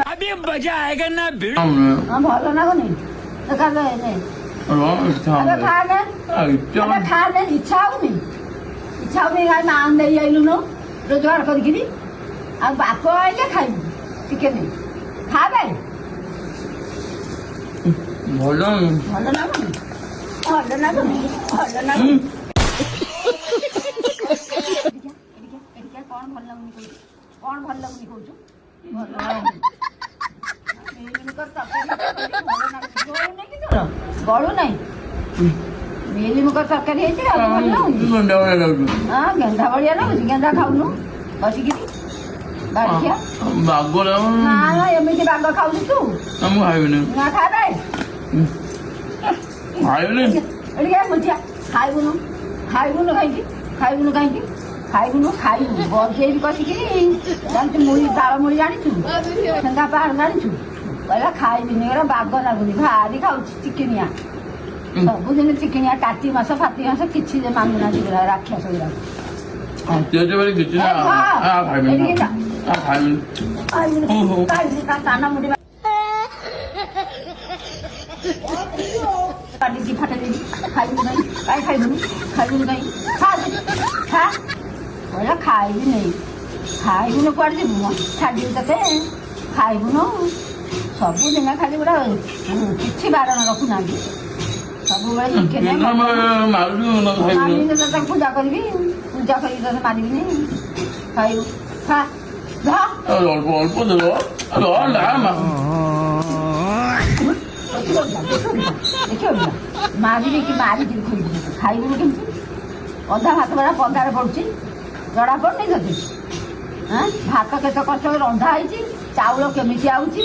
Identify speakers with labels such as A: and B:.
A: अभी मजा आएगा ना भिड़
B: ଭଲ ଲାଗୁନି ଖାଲେ ଇଚ୍ଛା ହଉନି ମା ଦେଇ ଆଇଲୁନୁ ରୋଜଗାର କରିକିରି ଆଉ ବାପ ଆଇଲେ ଖାଇବୁ ଚିକେନ ଖାବେ
C: ଭଲ
B: ଭଲ ଲାଗୁନି ଭଲ ଲାଗୁନି ଭଲ ଲାଗୁନି କଣ ଭଲ ଲାଗୁନି କହୁଛୁ କଣ ଭଲ ଲାଗୁନି କହୁଛୁ ଭଲ ଲାଗୁନି ଗଳୁ ନାହିଁ ମିଲିମିକର ତରକାରୀ ହେଇଛି ଆଉ ଭଲ ଲାଗୁଛି ହଁ ଗେଣ୍ଡା ଭଳିଆ ଲାଗୁଛି ଗେଣ୍ଡା ଖାଉନୁ ବସିକିରି ବାଡ଼ିଖିଆ ନା ଏମିତି ବାଗ ଖାଉଛୁ ତୁ
C: ମୁଁ ଖାଇବିନି
B: ନା ଖାବେ
C: ଖାଇବିନି
B: ଏଠିକି ବୁଝିଆ ଖାଇବୁନୁ ଖାଇବୁନୁ କାହିଁକି ଖାଇବୁନୁ କାହିଁକି ଖାଇବୁନୁ ଖାଇବୁ ବସେଇବି କଷିକିରି ଜାଣିଛୁ ମୁଢ଼ି ତାଳ ମୁଢ଼ି ଜାଣିଛୁ ଠେଙ୍ଗା ପାହାଡ଼ ଜାଣିଛୁ କହିଲା ଖାଇବିନି ଏଗୁଡ଼ା ବାଗ ଲାଗୁନି ଭାରି ଖାଉଛି ଚିକିଣିଆ ସବୁଦିନ ଚିକିଣିଆ କାତି ମାସ ଫାତି ମାସ କିଛି ମାନୁନାହାନ୍ତି ରାକ୍ଷସ ଗୁଡ଼ା କାଟିକି ଫାଟେ ଦେଇକି ଖାଇବୁ ନାହିଁ କାହିଁ ଖାଇବୁନି ଖାଇବୁନି କାହିଁ ଖା କହିଲା ଖାଇବିନି ଖାଇବୁନି କୁଆଡ଼େ ଯିବୁ ଛାଡ଼ିବୁ ତତେ ଖାଇବୁନୁ ସବୁଦିନ ଖାଲି ଗୁଡ଼ା କିଛି ବାରଣ ରଖୁନାହାନ୍ତି ସବୁବେଳେ ତାକୁ ପୂଜା କରିବି ପୂଜା କରିକି ତତେ ମାରିବିନି ଖାଇବୁ ଖା
C: ଅଳ୍ପ ଅଳ୍ପ ଦେବ
B: ଦେଖିବ ମାରିବି କି ମାରିକିରି ଖୋଇବି ଖାଇବୁନି କେମିତି ଅଧା ଭାତ ବେଳା ପଦାରେ ପଡ଼ୁଛି ଜଣା ପଡ଼ୁନି ତତେ ଭାତ କେତେ କଷ୍ଟ ରନ୍ଧା ହେଇଛି ଚାଉଳ କେମିତି ଆଉଛି